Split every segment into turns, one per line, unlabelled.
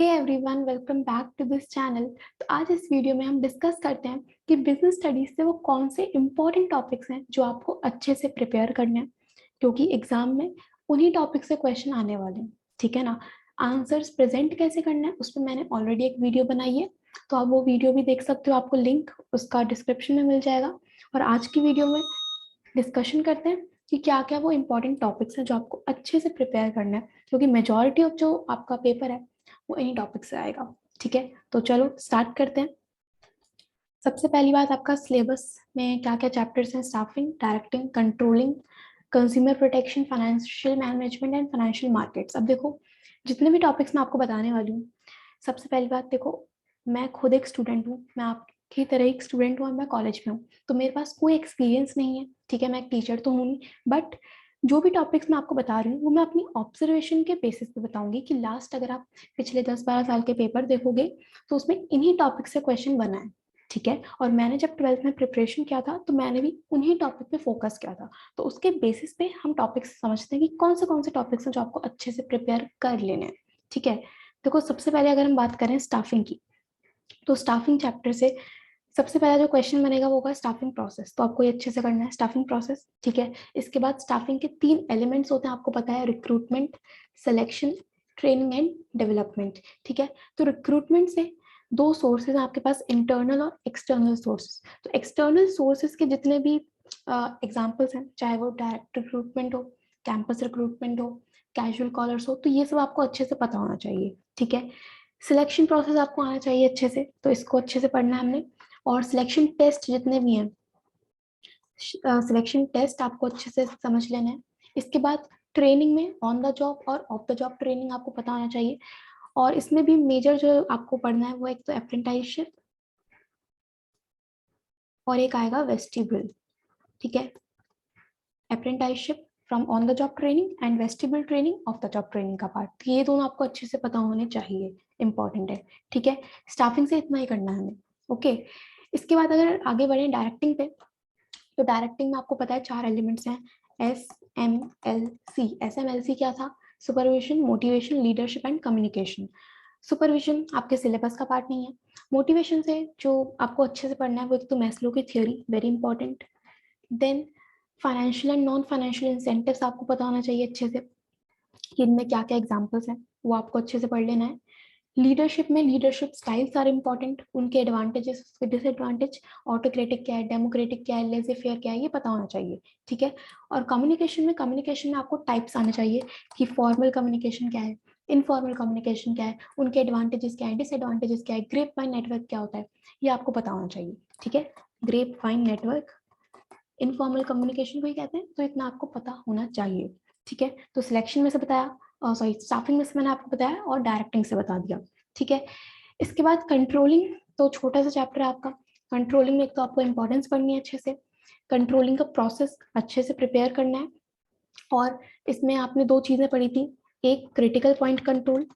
Hey everyone, welcome back to this channel. तो आज इस वीडियो में हम डिस्कस करते हैं कि बिजनेस स्टडीज से वो कौन से इम्पोर्टेंट टॉपिक्स हैं जो आपको अच्छे से प्रिपेयर करने हैं, क्योंकि एग्जाम में उन्हीं टॉपिक से क्वेश्चन आने वाले हैं। ठीक है ना। आंसर्स प्रेजेंट कैसे करना है उस पर मैंने ऑलरेडी एक वीडियो बनाई है, तो आप वो वीडियो भी देख सकते हो। आपको लिंक उसका डिस्क्रिप्शन में मिल जाएगा। और आज की वीडियो में डिस्कशन करते हैं कि क्या क्या वो इम्पोर्टेंट टॉपिक्स हैं जो आपको अच्छे से प्रिपेयर करना है, क्योंकि मेजॉरिटी ऑफ जो आपका पेपर है वो इन्हीं टॉपिक से आएगा। ठीक है, तो चलो स्टार्ट करते हैं। सबसे पहली बात, आपका सिलेबस में क्या क्या चैप्टर्स हैं? Staffing, directing, controlling, consumer protection, financial management and financial markets. अब देखो, जितने भी टॉपिक्स मैं आपको बताने वाली हूँ, सबसे पहली बात देखो, मैं खुद एक स्टूडेंट हूँ, मैं आपकी तरह एक स्टूडेंट हूँ और मैं कॉलेज में हूँ, तो मेरे पास कोई एक्सपीरियंस नहीं है। ठीक है, मैं एक टीचर तो हूँ नहीं, बट जो भी टॉपिक्स मैं आपको बता रही हूँ वो मैं अपनी ऑब्जर्वेशन के बेसिस पे बताऊंगी कि लास्ट अगर आप पिछले 10-12 साल के पेपर देखोगे तो उसमें इन्हीं टॉपिक से क्वेश्चन बना है। ठीक है, और मैंने जब 12th में प्रिपरेशन किया था तो मैंने भी उन्हीं टॉपिक पे फोकस किया था, तो उसके बेसिस पे हम टॉपिक्स समझते हैं कि कौन से टॉपिक्स हैं जो आपको अच्छे से प्रिपेयर कर लेने हैं। ठीक है, देखो सबसे पहले अगर हम बात करें स्टाफिंग की, तो स्टाफिंग चैप्टर से सबसे पहला जो क्वेश्चन बनेगा वो होगा स्टाफिंग प्रोसेस। तो आपको ये अच्छे से करना है स्टाफिंग प्रोसेस। ठीक है, इसके बाद स्टाफिंग के 3 एलिमेंट्स होते हैं, आपको पता है, recruitment, selection, training and development. ठीक है, तो रिक्रूटमेंट से 2 सोर्सेज हैं आपके पास, इंटरनल और एक्सटर्नल सोर्सेज। तो एक्सटर्नल सोर्सेज के जितने भी एग्जाम्पल्स हैं, चाहे वो डायरेक्ट रिक्रूटमेंट हो, कैंपस रिक्रूटमेंट हो, कैजुअल कॉलर्स हो, तो ये सब आपको अच्छे से पता होना चाहिए। ठीक है, सिलेक्शन प्रोसेस आपको आना चाहिए अच्छे से, तो इसको अच्छे से पढ़ना है हमने। और सिलेक्शन टेस्ट जितने भी हैं, सिलेक्शन टेस्ट आपको अच्छे से समझ लेना है। इसके बाद ट्रेनिंग में ऑन द जॉब और ऑफ द जॉब ट्रेनिंग आपको पता होना चाहिए। और इसमें भी मेजर जो आपको पढ़ना है वो एक तो अप्रेंटिसशिप और एक आएगा वेस्टिब्यूल। ठीक है, apprenticeship from on the job training and vestibule training of the job training का पार्ट, ये दोनों आपको अच्छे से पता होने चाहिए, इंपॉर्टेंट है। ठीक है, स्टाफिंग से इतना ही करना है हमें। ओके, इसके बाद अगर आगे बढ़े डायरेक्टिंग पे, तो डायरेक्टिंग में आपको पता है 4 एलिमेंट्स हैं, SMLC। SMLC क्या था? Supervision, motivation, leadership and communication. Supervision आपके सिलेबस का पार्ट नहीं है। मोटिवेशन से जो आपको अच्छे से पढ़ना है वो एक तो मैस्लो की theory, very important. Then financial and non financial incentives आपको पता होना चाहिए अच्छे से कि इनमें क्या क्या एग्जाम्पल्स हैं, वो आपको अच्छे से पढ़ लेना है। लीडरशिप में लीडरशिप स्टाइल्स आर इम्पोर्टेंट, उनके एडवांटेजेस, उसके डिसएडवांटेज, ऑटोक्रेटिक क्या है, डेमोक्रेटिक क्या है, लेजे फेयर क्या है, ये पता होना चाहिए। ठीक है, और कम्युनिकेशन में आपको टाइप्स आने चाहिए कि फॉर्मल कम्युनिकेशन क्या है, इनफॉर्मल कम्युनिकेशन क्या है, उनके एडवांटेजेस क्या है, डिसएडवांटेजेस क्या है, ग्रेप वाइन नेटवर्क क्या होता है, ये आपको पता होना चाहिए। ठीक है, grapevine network, informal communication को ही कहते हैं, तो इतना आपको पता होना चाहिए। ठीक है, तो सिलेक्शन में से बताया, सॉरी स्टाफिंग में से मैंने आपको बताया और डायरेक्टिंग से बता दिया। ठीक है, इसके बाद कंट्रोलिंग, तो छोटा सा चैप्टर है आपका। कंट्रोलिंग में एक तो आपको इंपॉर्टेंस पढ़नी है अच्छे से, कंट्रोलिंग का प्रोसेस अच्छे से प्रिपेयर करना है। और इसमें आपने 2 चीजें पढ़ी थी, एक क्रिटिकल पॉइंट कंट्रोल,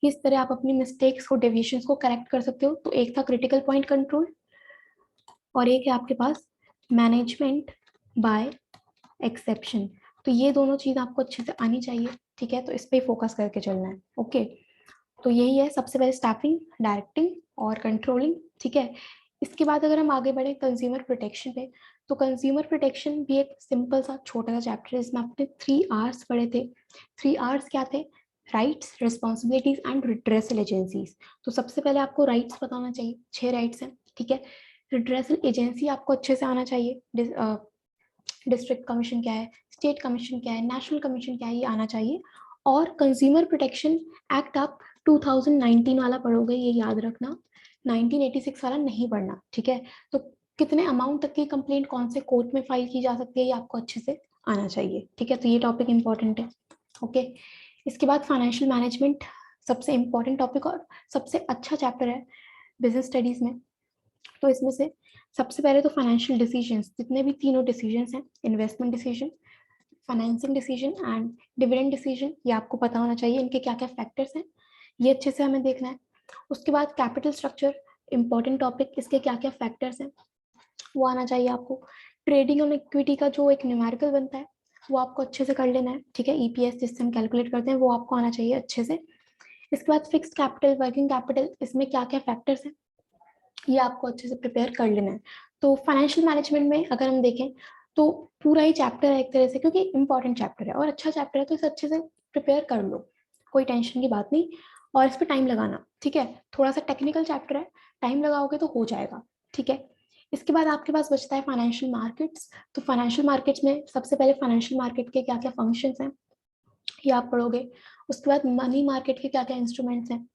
किस तरह आप अपनी मिस्टेक्स को, डेविएशंस को करेक्ट कर सकते हो, तो एक था क्रिटिकल पॉइंट कंट्रोल, और एक है आपके पास मैनेजमेंट बाय एक्सेप्शन। तो ये दोनों चीज आपको अच्छे से आनी चाहिए। ठीक है, तो इस पे फोकस करके चलना है। ओके, तो यही है सबसे पहले स्टाफिंग, डायरेक्टिंग और कंट्रोलिंग। ठीक है, इसके बाद अगर हम आगे बढ़े कंज्यूमर प्रोटेक्शन पे, तो कंज्यूमर प्रोटेक्शन भी एक सिंपल सा छोटा सा चैप्टर है, इसमें आपने 3 Rs पढ़े थे। 3 Rs क्या थे? Rights, responsibilities and redressal agencies. तो सबसे पहले आपको राइट्स पता होना चाहिए, 6 राइट्स हैं। ठीक है, रिड्रेसल एजेंसी आपको अच्छे से आना चाहिए, डिस्ट्रिक्ट कमीशन क्या है, स्टेट कमीशन क्या है, नेशनल कमीशन क्या है, ये आना चाहिए। और कंज्यूमर प्रोटेक्शन एक्ट आप 2019 वाला पढ़ोगे, ये याद रखना, 1986 वाला नहीं पढ़ना। ठीक है, तो कितने अमाउंट तक की कंप्लेंट कौन से कोर्ट में फाइल की जा सकती है, ये आपको अच्छे से आना चाहिए। ठीक है, तो ये टॉपिक इंपॉर्टेंट है। ओके, इसके बाद फाइनेंशियल मैनेजमेंट, सबसे इंपॉर्टेंट टॉपिक और सबसे अच्छा चैप्टर है बिजनेस स्टडीज में। तो इसमें से सबसे पहले तो फाइनेंशियल डिसीजंस, जितने भी तीनों डिसीजंस हैं, investment decision, financing decision and dividend decision, ये आपको पता होना चाहिए, इनके क्या क्या फैक्टर्स हैं, ये अच्छे से हमें देखना है। उसके बाद कैपिटल स्ट्रक्चर, इंपॉर्टेंट टॉपिक, इसके क्या क्या फैक्टर्स हैं वो आना चाहिए आपको। ट्रेडिंग ऑन इक्विटी का जो एक न्यूमेरिकल बनता है वो आपको अच्छे से कर लेना है, ठीक है। ईपीएस जिससे हम कैलकुलेट करते हैं वो आपको आना चाहिए अच्छे से। इसके बाद फिक्स्ड कैपिटल, वर्किंग कैपिटल, इसमें क्या क्या फैक्टर्स हैं ये आपको अच्छे से प्रिपेयर कर लेना है। तो फाइनेंशियल मैनेजमेंट में अगर हम देखें तो पूरा ही चैप्टर है एक तरह से, क्योंकि इंपॉर्टेंट चैप्टर है और अच्छा चैप्टर है, तो इसे अच्छे से प्रिपेयर कर लो, कोई टेंशन की बात नहीं। और इस पर टाइम लगाना, ठीक है। थोड़ा सा टेक्निकल चैप्टर है, टाइम लगाओगे तो हो जाएगा, ठीक है। इसके बाद आपके पास बचता है फाइनेंशियल मार्केट्स। तो फाइनेंशियल मार्केट्स में सबसे पहले फाइनेंशियल मार्केट के क्या क्या फंक्शंस हैं ये आप पढ़ोगे। उसके बाद मनी मार्केट के क्या क्या इंस्ट्रूमेंट्स हैं,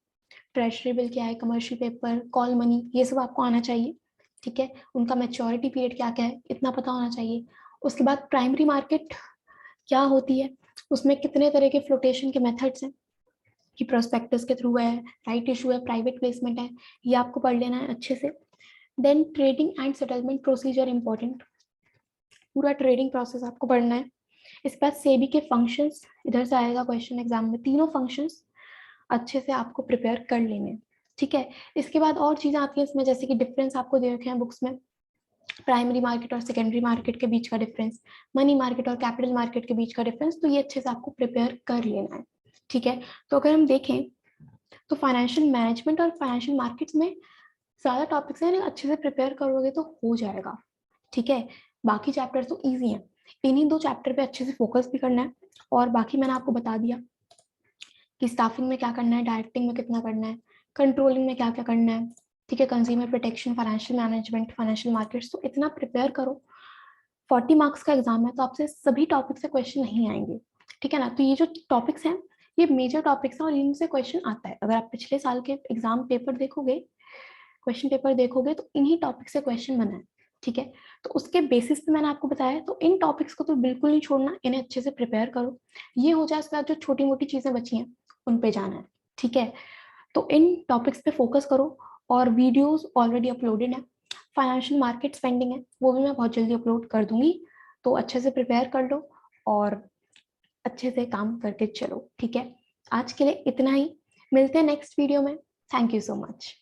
ट्रेजरी बिल क्या है, कमर्शियल पेपर, कॉल मनी, ये सब आपको आना चाहिए, ठीक है। उनका मैच्योरिटी पीरियड क्या क्या है इतना पता होना चाहिए। उसके बाद प्राइमरी मार्केट क्या होती है, उसमें कितने तरह के फ्लोटेशन के मेथड्स हैं, कि प्रोस्पेक्टस के थ्रू है, राइट इशू है, प्राइवेट प्लेसमेंट है, ये आपको पढ़ लेना है अच्छे से। Then trading and settlement procedure important, पूरा ट्रेडिंग प्रोसेस आपको पढ़ना है। इसके बाद सेबी के फंक्शंस, इधर से आएगा क्वेश्चन एग्जाम में, तीनों फंक्शंस अच्छे से आपको प्रिपेयर कर लेने, ठीक है। इसके बाद और चीजें आती हैं इसमें, जैसे कि डिफरेंस आपको दे रखे हैं बुक्स में, प्राइमरी मार्केट और सेकेंडरी मार्केट के बीच का डिफरेंस, मनी मार्केट और कैपिटल मार्केट के बीच का डिफरेंस, तो ये अच्छे से आपको प्रिपेयर कर लेना है, ठीक है। तो अगर हम देखें तो फाइनेंशियल मैनेजमेंट और फाइनेंशियल मार्केट्स में ज्यादा टॉपिक्स हैं, अच्छे से प्रिपेयर करोगे तो हो जाएगा, ठीक है। बाकी चैप्टर तो ईजी हैं, इन्हीं दो चैप्टर पे अच्छे से फोकस भी करना है। और बाकी मैंने आपको बता दिया कि स्टाफिंग में क्या करना है, डायरेक्टिंग में कितना करना है, कंट्रोलिंग में क्या क्या करना है, ठीक है। Consumer protection, financial management, financial markets, तो इतना प्रिपेयर करो। 40 मार्क्स का एग्जाम है तो आपसे सभी टॉपिक से क्वेश्चन नहीं आएंगे, ठीक है ना। तो ये जो टॉपिक्स हैं ये मेजर टॉपिक्स हैं और इनसे क्वेश्चन आता है। अगर आप पिछले साल के एग्जाम पेपर देखोगे, क्वेश्चन पेपर देखोगे, तो इन्हीं टॉपिक से क्वेश्चन बना है, ठीक है। तो उसके बेसिस पे मैंने आपको बताया, तो इन टॉपिक्स को तो बिल्कुल नहीं छोड़ना, इन्हें अच्छे से प्रिपेयर करो। ये हो जाए, उसके बाद जो छोटी मोटी चीजें बची हैं उन पे जाना है, ठीक है। तो इन टॉपिक्स पे फोकस करो। और वीडियोस ऑलरेडी अपलोडेड है, फाइनेंशियल मार्केट्स पेंडिंग है, वो भी मैं बहुत जल्दी अपलोड कर दूंगी। तो अच्छे से प्रिपेयर कर लो और अच्छे से काम करके चलो, ठीक है। आज के लिए इतना ही, मिलते हैं नेक्स्ट वीडियो में। Thank you so much.